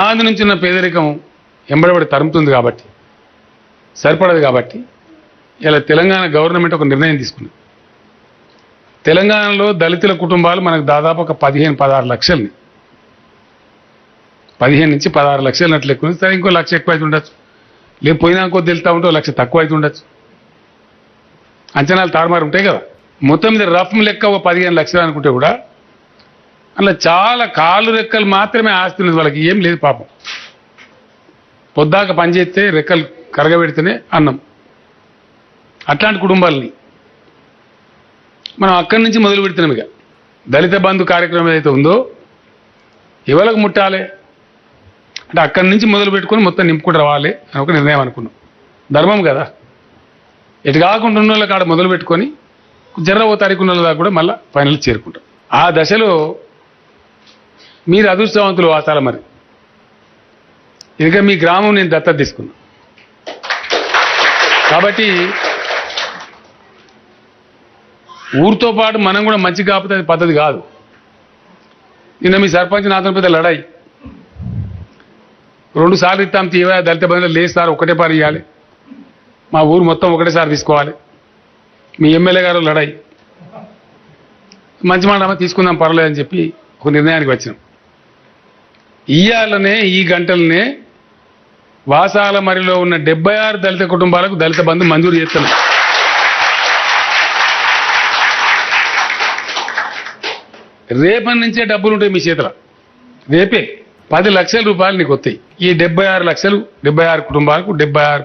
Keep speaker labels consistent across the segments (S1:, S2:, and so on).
S1: పునాది నుంచి ఉన్న పేదరికం ఎంబడబడి తరుముతుంది కాబట్టి, సరిపడదు కాబట్టి ఇలా తెలంగాణ గవర్నమెంట్ ఒక నిర్ణయం తీసుకుంది. తెలంగాణలో దళితుల కుటుంబాలు మనకు దాదాపు ఒక 15-16 లక్షల్ని, 15 నుంచి 16 లక్షలు అట్లా ఎక్కువ. సరే, ఇంకో లక్ష ఎక్కువ అయితే ఉండొచ్చు, లేదు పోయినా కొద్ది వెళ్తా ఉంటే లక్ష తక్కువ అయితే ఉండొచ్చు. అంచనాలు తారుమారు ఉంటాయి కదా. మొత్తం మీద రఫ్ లెక్క ఒక 15 లక్షలు అనుకుంటే కూడా అలా చాలా కాళ్ళు రెక్కలు మాత్రమే ఆస్తి ఉన్నది. వాళ్ళకి ఏం లేదు పాపం. పొద్దాక పనిచేస్తే రెక్కలు కరగబెడితేనే అన్నం. అట్లాంటి కుటుంబాలని మనం అక్కడి నుంచి మొదలు పెడుతున్నాం. ఇక దళిత బంధు కార్యక్రమం ఏదైతే ఉందో ఎవరికి ముట్టాలి అంటే అక్కడి నుంచి మొదలు పెట్టుకొని మొత్తం నింపుకుంటూ రావాలి అని ఒక నిర్ణయం అనుకున్నాం. ధర్మం కదా. ఎటు కాకుండా ఉన్న వాళ్ళకి ఆడ మొదలు పెట్టుకొని జర్రవో తారీఖు ఉన్న దాకా కూడా మళ్ళీ ఫైనల్ చేరుకుంటాం. ఆ దశలో మీరు అదృష్టవంతులు వాసాల. మరి ఇంకా మీ గ్రామం నేను దత్తత తీసుకున్నా కాబట్టి ఊరితో పాటు మనం కూడా మంచి కాకపోతే అది పద్ధతి కాదు. నిన్న మీ సర్పంచ్ నాతో పెద్ద లడాయి. 2 సార్లు ఇస్తాం తీవా దళిత బంధువులు లేదు సార్, ఒకటే పారు ఇవ్వాలి, మా ఊరు మొత్తం ఒకటేసారి తీసుకోవాలి. మీ ఎమ్మెల్యే గారు లడాయి. మంచి మాట తీసుకుందాం పర్వాలేదని చెప్పి ఒక నిర్ణయానికి వచ్చినాం. ఇయ్యాలనే ఈ గంటలనే వాసాల మరిలో ఉన్న 76 దళిత కుటుంబాలకు దళిత బంధు మంజూరు చేస్తున్నాం. రేపటి నుంచే డబ్బులు ఉంటాయి మీ చేతిలో. రేపే 10 లక్షల రూపాయలు నీకు వస్తాయి. ఈ 76 లక్షలు, 76 కుటుంబాలకు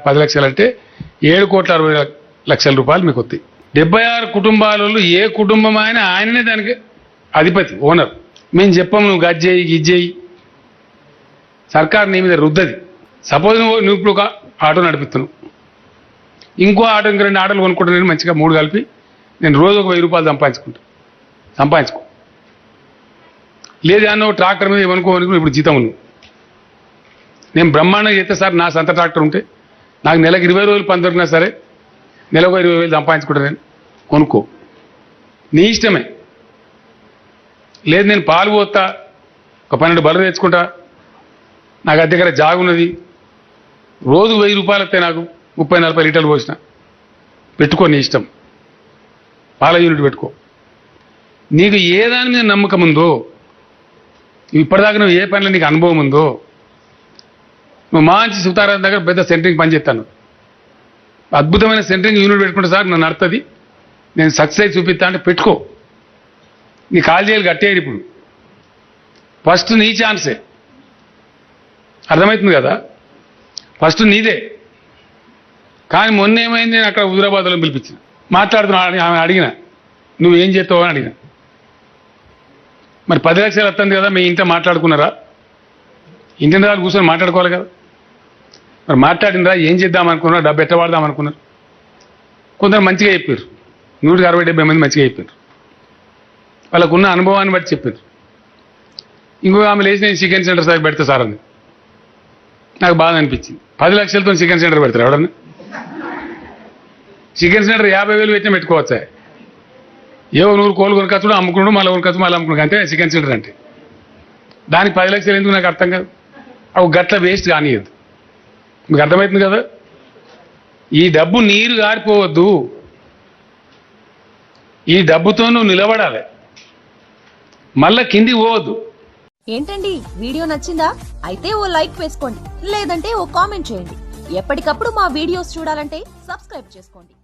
S1: 10 లక్షలు అంటే 7,60,00,000 రూపాయలు మీకు వస్తాయి. 76 కుటుంబాలలో ఏ కుటుంబం ఆయననే దానికి అధిపతి, ఓనర్. మేము చెప్పాము నువ్వు గజ్జేయి గిజ్జేయి, సర్కారు నీ మీద రుద్దది. సపోజ్ నువ్వు ఇప్పుడు ఒక ఆటో నడిపిస్తున్నావు, ఇంకో ఆటో ఇంక 2 ఆటోలు కొనుక్కుంటా, నేను మంచిగా 3 కలిపి నేను రోజు ఒక 1000 రూపాయలు సంపాదించుకో. లేదు అన్న ట్రాక్టర్ మీద ఏమనుకోనుకో, ఇప్పుడు జీతం ఉన్నావు. నేను బ్రహ్మాండంగా చేస్తే సార్ నా సొంత ట్రాక్టర్ ఉంటే నాకు నెలకు 20 రోజులు పని దొరికినా సరే నెలకు 20,000 సంపాదించుకుంటా, నేను కొనుక్కో, నీ ఇష్టమే. లేదు నేను పాలు పోతా, ఒక 12 బర్రెలు తెచ్చుకుంటా, నాకు అది దగ్గర జాగున్నది, రోజు 1000 రూపాయలు వస్తాయి, నాకు 30-40 లీటర్లు పోసిన, పెట్టుకో, నీ ఇష్టం. పాల యూనిట్ పెట్టుకో. నీకు ఏ దాని మీద నమ్మకం ఉందో, ఇప్పటిదాకా నువ్వు ఏ పనిలో నీకు అనుభవం ఉందో, నువ్వు మంచి సుతారా దగ్గర పెద్ద సెంటరింగ్ పని చేస్తాను, అద్భుతమైన సెంటరింగ్ యూనిట్ పెట్టుకుంటే సార్ నన్ను నడుతుంది, నేను సక్సెస్ చూపిస్తా అంటే పెట్టుకో. నీ కాలేజీలు కట్టేయాలి. ఇప్పుడు ఫస్ట్ నీ ఛాన్సే, అర్థమవుతుంది కదా, ఫస్ట్ నీదే. కానీ మొన్న ఏమైంది, నేను అక్కడ హుజురాబాద్లో పిలిపించిన మాట్లాడుతున్నా, ఆమె అడిగిన నువ్వేం చేస్తావు అని అడిగిన. మరి 10 లక్షలు వస్తుంది కదా, మీ ఇంట్లో మాట్లాడుకున్నారా? ఇంటి వాళ్ళు కూర్చొని మాట్లాడుకోవాలి కదా. మరి మాట్లాడినరా, ఏం చేద్దాం అనుకున్నారా, డబ్బు ఎట్ట వాడదాం అనుకున్నారు. కొందరు మంచిగా చెప్పారు, 160-170 మంది మంచిగా చెప్పారు, వాళ్ళకున్న అనుభవాన్ని బట్టి చెప్పారు. ఇంకో ఆమె లేచి నేను చికెన్ సెంటర్ సార్ పెడతా సార్ అని. నాకు బాధ అనిపించింది. 10 లక్షలతో చికెన్ సెంటర్ పెడతారు ఎవడన్నా? చికెన్ సెంటర్ 50,000 పెట్టినా పెట్టుకోవచ్చా? ఏవో 100 కోళ్ళు కొనుకొచ్చుడు, అమ్ముకున్నాడు, మళ్ళీ కొనుకొచ్చు, మళ్ళీ అమ్ముకున్నాడు, అంతే చికెన్ సెంటర్ అంటే. దానికి 10 లక్షలు ఎందుకు నాకు అర్థం కాదు. అవి గట్ల వేస్ట్ కానియద్దు. మీకు అర్థమవుతుంది కదా. ఈ డబ్బు నీరు గారిపోవద్దు, ఈ డబ్బుతో నువ్వు నిలబడాలి, మళ్ళా కిందికి పోవద్దు.
S2: ఏంటండి, వీడియో నచ్చిందా? అయితే ఓ లైక్ వేసుకోండి, లేదంటే ఓ కామెంట్ చేయండి. ఎప్పటికప్పుడు మా వీడియోస్ చూడాలంటే సబ్స్క్రైబ్ చేసుకోండి.